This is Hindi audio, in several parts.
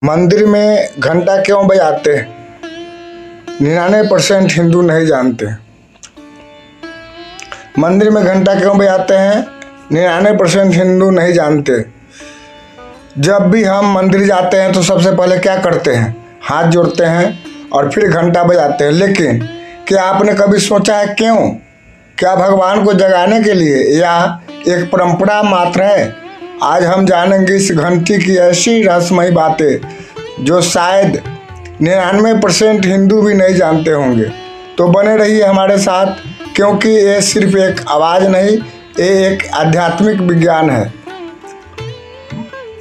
मंदिर में घंटा क्यों बजाते हैं? 99% हिंदू नहीं जानते। मंदिर में घंटा क्यों बजाते हैं? 99% हिंदू नहीं जानते। जब भी हम मंदिर जाते हैं तो सबसे पहले क्या करते हैं? हाथ जोड़ते हैं और फिर घंटा बजाते हैं। लेकिन क्या आपने कभी सोचा है क्यों? क्या भगवान को जगाने के लिए या एक परंपरा मात्र है? आज हम जानेंगे इस घंटी की ऐसी रहस्यमयी बातें जो शायद 99% हिंदू भी नहीं जानते होंगे। तो बने रहिए हमारे साथ, क्योंकि ये सिर्फ एक आवाज़ नहीं, ये एक आध्यात्मिक विज्ञान है।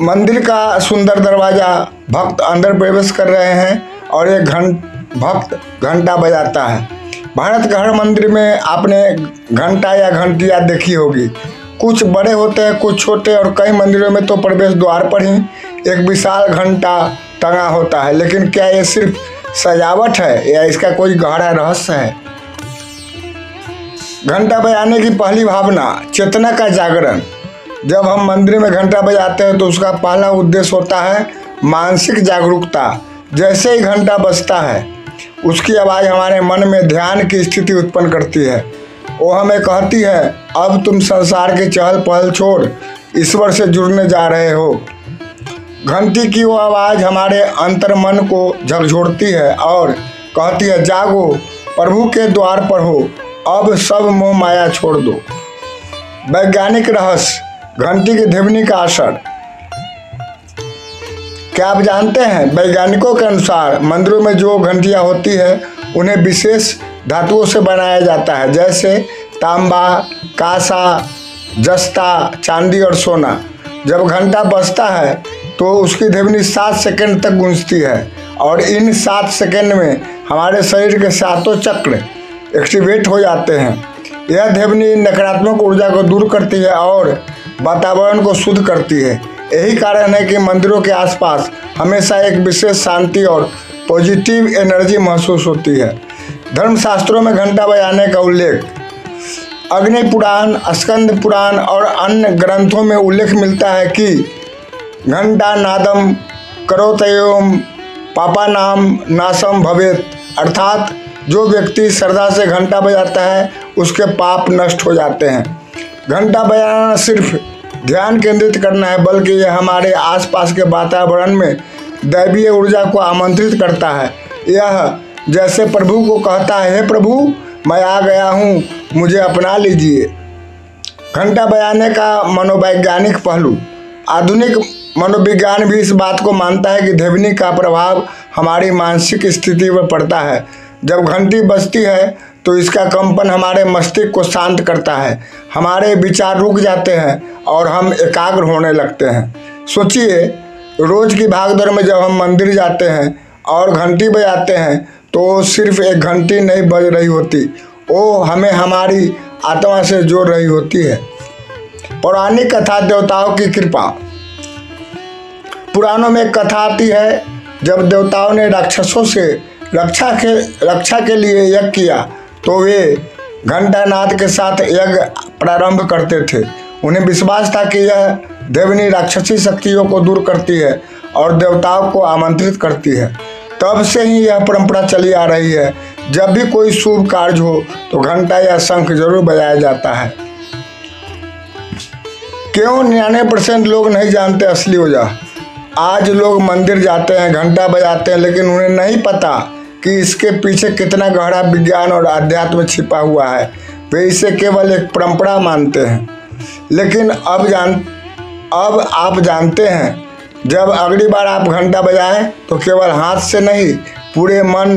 मंदिर का सुंदर दरवाज़ा, भक्त अंदर प्रवेश कर रहे हैं और एक भक्त घंटा बजाता है। भारत के हर मंदिर में आपने घंटा या घंटियाँ देखी होगी। कुछ बड़े होते हैं, कुछ छोटे, और कई मंदिरों में तो प्रवेश द्वार पर ही एक विशाल घंटा टंगा होता है। लेकिन क्या ये सिर्फ सजावट है या इसका कोई गहरा रहस्य है? घंटा बजाने की पहली भावना, चेतना का जागरण। जब हम मंदिर में घंटा बजाते हैं तो उसका पहला उद्देश्य होता है मानसिक जागरूकता। जैसे ही घंटा बजता है, उसकी आवाज़ हमारे मन में ध्यान की स्थिति उत्पन्न करती है। वो हमें कहती है, अब तुम संसार की चहल पहल छोड़ ईश्वर से जुड़ने जा रहे हो। घंटी की वो आवाज़ हमारे अंतर मन को झकझोरती है और कहती है, जागो, प्रभु के द्वार पर हो, अब सब मोह माया छोड़ दो। वैज्ञानिक रहस्य, घंटी की ध्वनि का असर। क्या आप जानते हैं, वैज्ञानिकों के अनुसार मंदिरों में जो घंटियाँ होती है उन्हें विशेष धातुओं से बनाया जाता है, जैसे तांबा, कांसा, जस्ता, चांदी और सोना। जब घंटा बजता है तो उसकी ध्वनि 7 सेकंड तक गूंजती है और इन 7 सेकंड में हमारे शरीर के सातों चक्र एक्टिवेट हो जाते हैं। यह ध्वनि नकारात्मक ऊर्जा को दूर करती है और वातावरण को शुद्ध करती है। यही कारण है कि मंदिरों के आसपास हमेशा एक विशेष शांति और पॉजिटिव एनर्जी महसूस होती है। धर्मशास्त्रों में घंटा बजाने का उल्लेख, अग्नि पुराण, स्कंद पुराण और अन्य ग्रंथों में उल्लेख मिलता है कि घंटा नादम करोतयम पापानाम नाशम भवेत, अर्थात जो व्यक्ति श्रद्धा से घंटा बजाता है उसके पाप नष्ट हो जाते हैं। घंटा बजाना सिर्फ ध्यान केंद्रित करना है, बल्कि यह हमारे आसपास के वातावरण में दैवीय ऊर्जा को आमंत्रित करता है। यह जैसे प्रभु को कहता है, हे प्रभु, मैं आ गया हूँ, मुझे अपना लीजिए। घंटा बजाने का मनोवैज्ञानिक पहलू, आधुनिक मनोविज्ञान भी इस बात को मानता है कि ध्वनि का प्रभाव हमारी मानसिक स्थिति पर पड़ता है। जब घंटी बजती है तो इसका कंपन हमारे मस्तिष्क को शांत करता है, हमारे विचार रुक जाते हैं और हम एकाग्र होने लगते हैं। सोचिए, रोज की भागदौड़ में जब हम मंदिर जाते हैं और घंटी बजाते हैं तो सिर्फ एक घंटी नहीं बज रही होती, वो हमें हमारी आत्मा से जोड़ रही होती है। पौराणिक कथा, देवताओं की कृपा। पुराणों में एक कथा आती है, जब देवताओं ने राक्षसों से रक्षा के लिए यज्ञ किया तो वे घंटानाद के साथ यज्ञ प्रारंभ करते थे। उन्हें विश्वास था कि यह ध्वनि राक्षसी शक्तियों को दूर करती है और देवताओं को आमंत्रित करती है। तब से ही यह परंपरा चली आ रही है। जब भी कोई शुभ कार्य हो तो घंटा या शंख जरूर बजाया जाता है। क्यों 99% लोग नहीं जानते असली वजह? आज लोग मंदिर जाते हैं, घंटा बजाते हैं, लेकिन उन्हें नहीं पता कि इसके पीछे कितना गहरा विज्ञान और अध्यात्म छिपा हुआ है। वे इसे केवल एक परंपरा मानते हैं। लेकिन अब आप जानते हैं, जब अगली बार आप घंटा बजाएं तो केवल हाथ से नहीं, पूरे मन,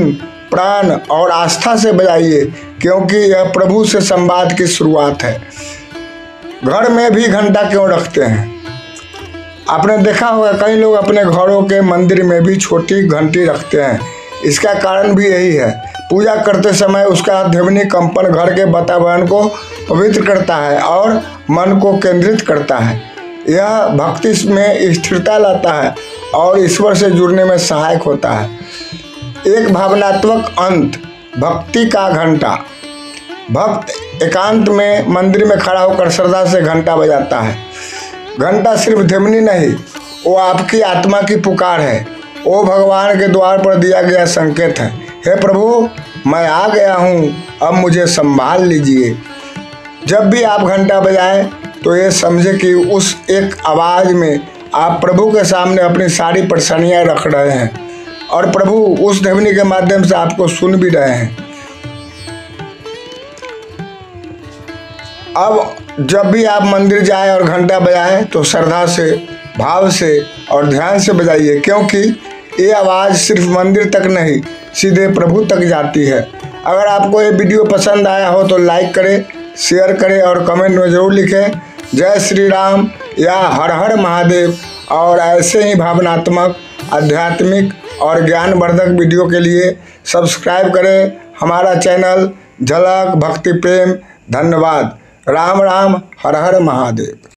प्राण और आस्था से बजाइए, क्योंकि यह प्रभु से संवाद की शुरुआत है। घर में भी घंटा क्यों रखते हैं? आपने देखा होगा, कई लोग अपने घरों के मंदिर में भी छोटी घंटी रखते हैं। इसका कारण भी यही है, पूजा करते समय उसका ध्वनि कंपन घर के वातावरण को पवित्र करता है और मन को केंद्रित करता है। यह भक्ति में स्थिरता लाता है और ईश्वर से जुड़ने में सहायक होता है। एक भावनात्मक अंत, भक्ति का घंटा। भक्त एकांत में मंदिर में खड़ा होकर श्रद्धा से घंटा बजाता है। घंटा सिर्फ ध्वनि नहीं, वो आपकी आत्मा की पुकार है। वो भगवान के द्वार पर दिया गया संकेत है। हे प्रभु, मैं आ गया हूँ, अब मुझे संभाल लीजिए। जब भी आप घंटा बजाएं तो ये समझे कि उस एक आवाज़ में आप प्रभु के सामने अपनी सारी परेशानियाँ रख रहे हैं और प्रभु उस ध्वनि के माध्यम से आपको सुन भी रहे हैं। अब जब भी आप मंदिर जाएं और घंटा बजाएं तो श्रद्धा से, भाव से और ध्यान से बजाइए, क्योंकि ये आवाज़ सिर्फ मंदिर तक नहीं, सीधे प्रभु तक जाती है। अगर आपको ये वीडियो पसंद आया हो तो लाइक करें, शेयर करें और कमेंट में ज़रूर लिखें जय श्री राम या हर हर महादेव। और ऐसे ही भावनात्मक, आध्यात्मिक और ज्ञानवर्धक वीडियो के लिए सब्सक्राइब करें हमारा चैनल झलक भक्ति प्रेम। धन्यवाद। राम राम, हर हर महादेव।